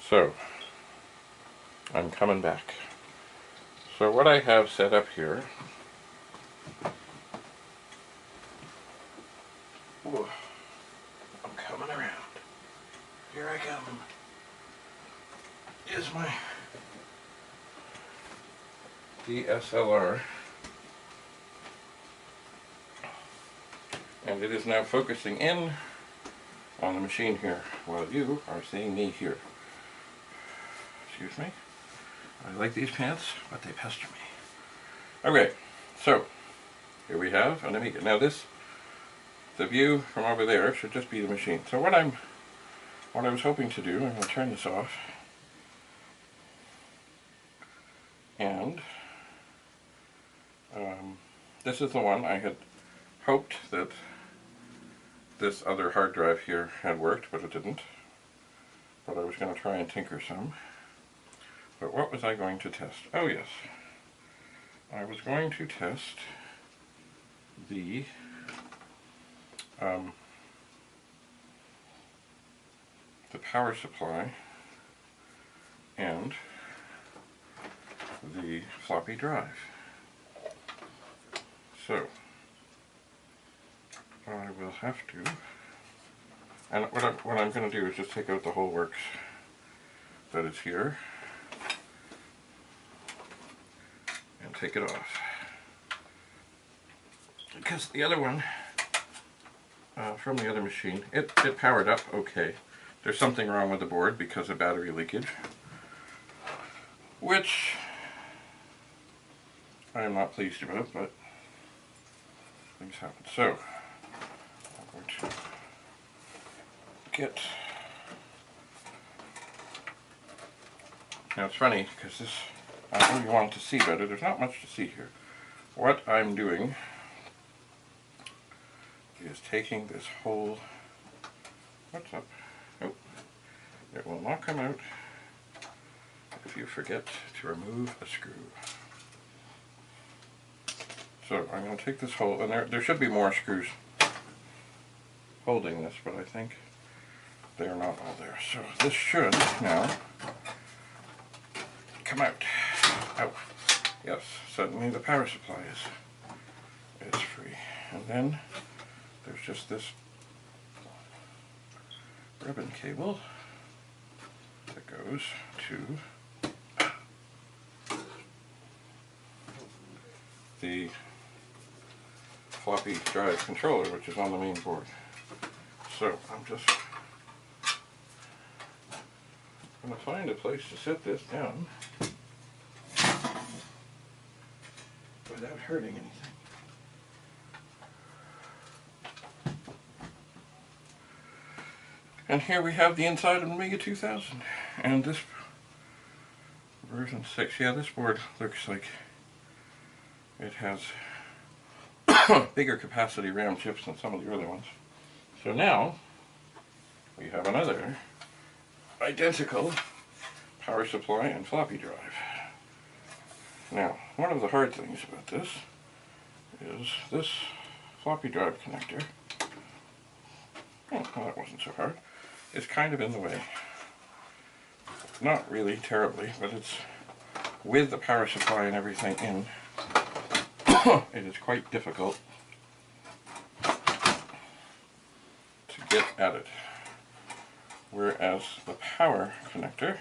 So, I'm coming back. So what I have set up here, ooh, I'm coming around. Here I come. Is my DSLR, and it is now focusing in on the machine here while you are seeing me here. Excuse me. I like these pants, but they pester me. Okay, so here we have an Amiga. Now the view from over there should just be the machine. So what I was hoping to do, I'm going to turn this off, and this is the one I had hoped that this other hard drive here had worked, but it didn't. But I was going to try and tinker some. But what was I going to test? Oh yes, I was going to test the power supply and the floppy drive. So I will have to, and what I'm going to do is just take out the whole works that is here and take it off, because the other one from the other machine, it powered up okay. There's something wrong with the board because of battery leakage, which I am not pleased about, but things happen. So I'm going to get, now it's funny because this, I know you want to see better, there's not much to see here. What I'm doing is taking this whole, what's up? Oh, it will not come out if you forget to remove a screw. So I'm going to take this whole, and there should be more screws holding this, but I think they are not all there. So this should now come out. Oh, yes, suddenly the power supply is free. And then there's just this ribbon cable that goes to the floppy drive controller, which is on the main board. So I'm just going to find a place to set this down without hurting anything. And here we have the inside of an Amiga 2000. And this version 6, yeah, this board looks like it has bigger capacity RAM chips than some of the other ones. So now we have another identical power supply and floppy drive. Now, one of the hard things about this is this floppy drive connector. Oh, well, that wasn't so hard. It's kind of in the way. Not really terribly, but it's with the power supply and everything in. It is quite difficult to get at it. Whereas the power connector,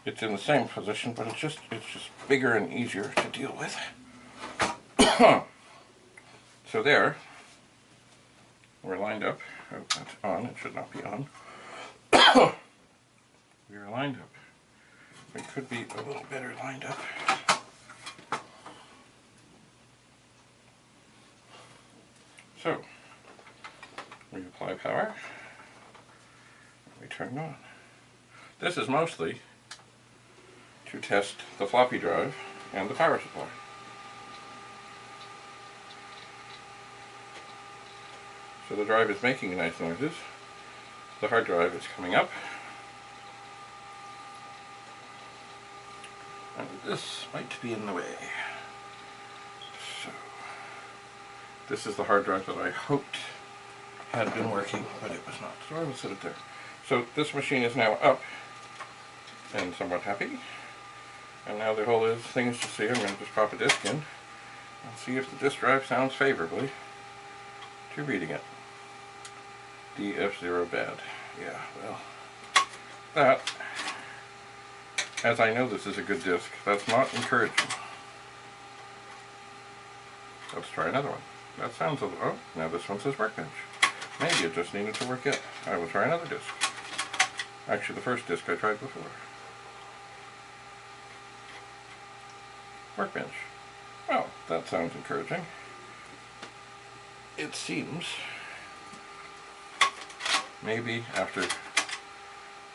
it's in the same position, but it's just bigger and easier to deal with. So there, we're lined up. Oh, that's on. It should not be on. We are lined up. We could be a little better lined up. So, we apply power. We turn it on. This is mostly to test the floppy drive and the power supply. So the drive is making nice noises. The hard drive is coming up. And this might be in the way. So, this is the hard drive that I hoped had been working, but it was not. So I will set it there. So this machine is now up, and somewhat happy. And now the whole thing is to see, I'm going to just pop a disk in and see if the disk drive sounds favorably to reading it. DF0 bad. Yeah, well, that, as I know this is a good disk, that's not encouraging. Let's try another one. That sounds a little, oh, now this one says workbench. Maybe it just needed to work yet. I will try another disk. Actually, the first disk I tried before. Workbench. Well, that sounds encouraging. It seems maybe after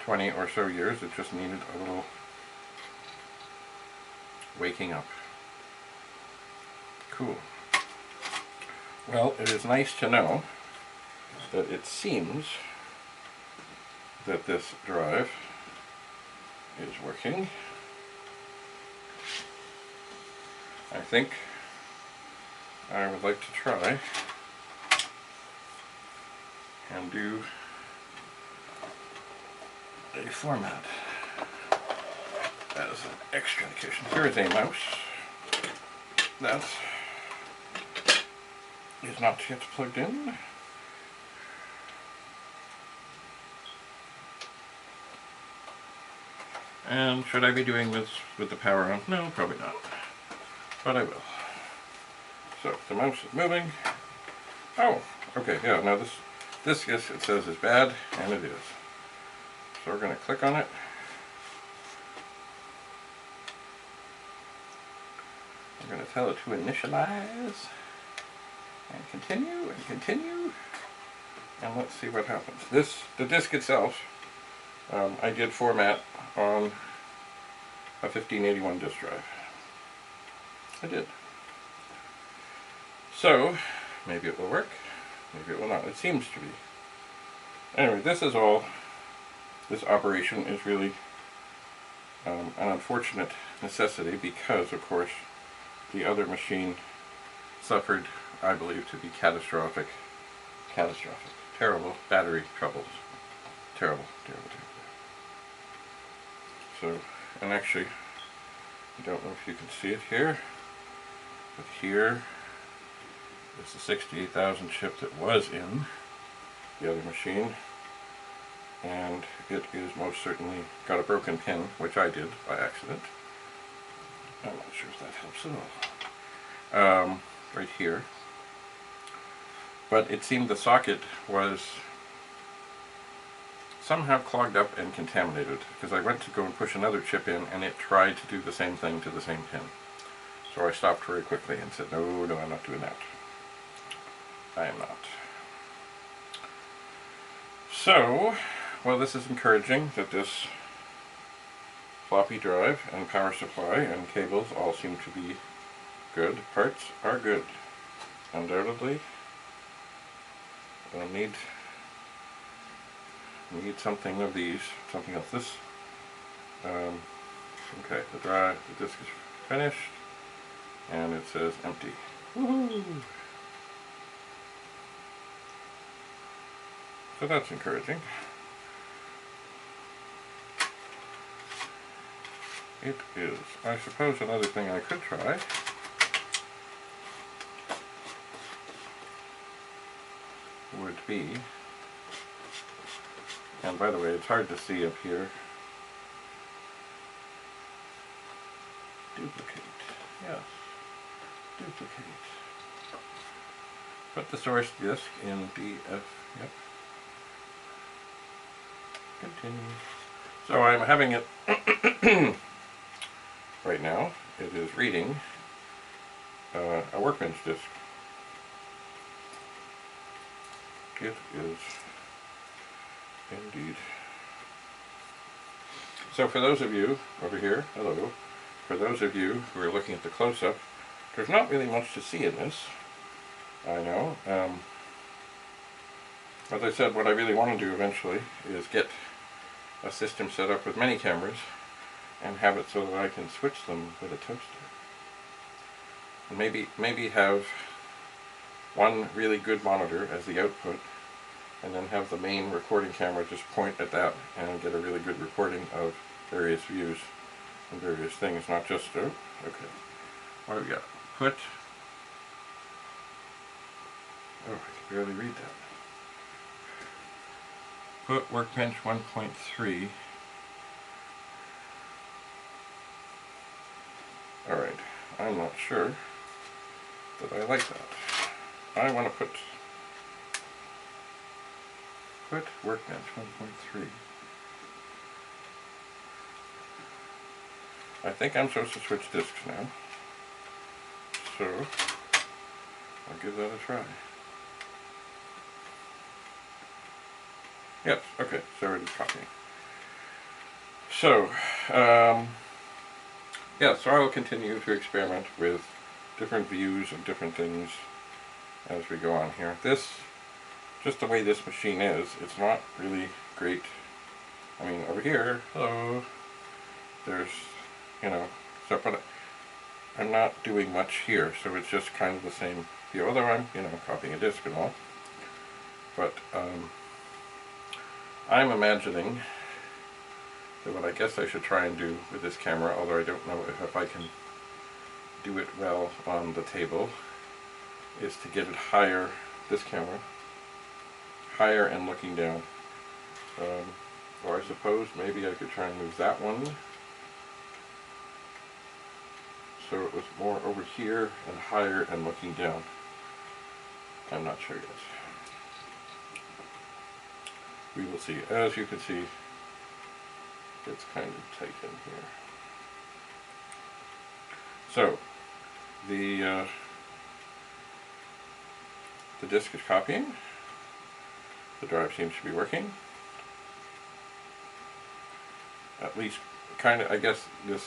20 or so years it just needed a little waking up. Cool. Well, it is nice to know that it seems that this drive is working. I think I would like to try and do a format as an extra indication. Here is a mouse that is not yet plugged in. And should I be doing this with the power on? No, probably not. But I will. So the mouse is moving. Oh, okay, yeah, now this yes, it says is bad, and it is. So we're going to click on it. We're going to tell it to initialize, and continue, and let's see what happens. The disk itself, I did format on a 1581 disk drive. I did. So, maybe it will work, maybe it will not. It seems to be. Anyway, this is all, this operation is really an unfortunate necessity because, of course, the other machine suffered, I believe, to be catastrophic, terrible battery troubles. Terrible. So, and actually, I don't know if you can see it here, but here is the 68,000 chip that was in the other machine, and it is most certainly got a broken pin, which I did by accident. I'm not sure if that helps at all. Right here. But it seemed the socket was somehow clogged up and contaminated, because I went to go and push another chip in and it tried to do the same thing to the same pin. So I stopped very quickly and said, no, I'm not doing that. I am not. So, well, this is encouraging that this floppy drive and power supply and cables all seem to be good. Parts are good. Undoubtedly, we'll need something of these, something else. This, okay, the disk is finished, and it says empty. Woohoo! So that's encouraging. It is. I suppose another thing I could try would be, and by the way, it's hard to see up here. Duplicate. Yes. Duplicate. Put the source disk in DF. Yep. Continue. So I'm having it right now. It is reading a workbench disk. It is indeed. So for those of you over here, hello, for those of you who are looking at the close-up, there's not really much to see in this, I know. As I said, what I really want to do eventually is get a system set up with many cameras and have it so that I can switch them with a toaster. And maybe have one really good monitor as the output, and then have the main recording camera just point at that and get a really good recording of various various views and various things, not just, oh, okay. What do we got? Put, oh, I can barely read that. Put workbench 1.3. Alright, I'm not sure that I like that. I want to put workbench 1.3. I think I'm supposed to switch disks now, so I'll give that a try. Yes, okay, so it is copying. So, yeah, so I will continue to experiment with different views of different things as we go on here. This, just the way this machine is, it's not really great. I mean, over here, hello, there's, you know, so, but I'm not doing much here, so it's just kind of the same view, although I'm, you know, copying a disk and all. But, I'm imagining that what I guess I should try and do with this camera, although I don't know if I can do it well on the table, is to get it higher, this camera, higher and looking down. Or I suppose maybe I could try and move that one so it was more over here and higher and looking down. I'm not sure yet. We will see. As you can see, it's kind of tight in here. So, the disk is copying. The drive seems to be working. At least, kind of, I guess this,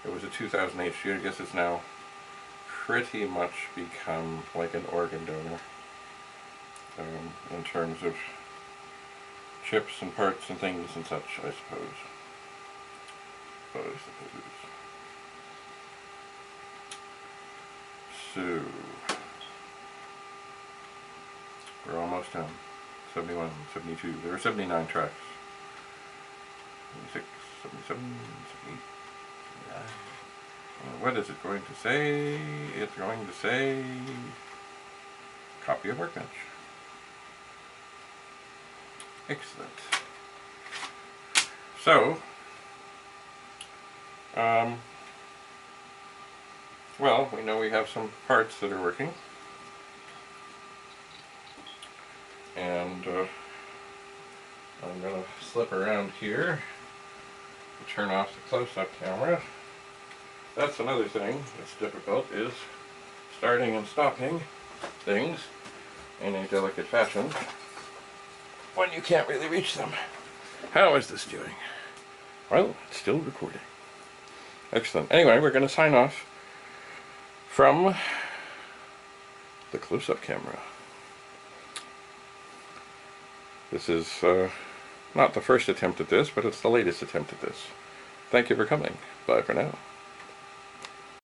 it was a 2000 HG, I guess it's now pretty much become like an organ donor in terms of chips and parts and things and such, I suppose. So, we're almost done. 71, 72, there are 79 tracks. 76, 77, 78. What is it going to say? It's going to say copy of workbench. Excellent. So, well, we know we have some parts that are working. And I'm going to slip around here to turn off the close-up camera. That's another thing that's difficult, is starting and stopping things in a delicate fashion when you can't really reach them. How is this doing? Well, it's still recording. Excellent. Anyway, we're going to sign off from the close-up camera. This is not the first attempt at this, but it's the latest attempt at this. Thank you for coming. Bye for now.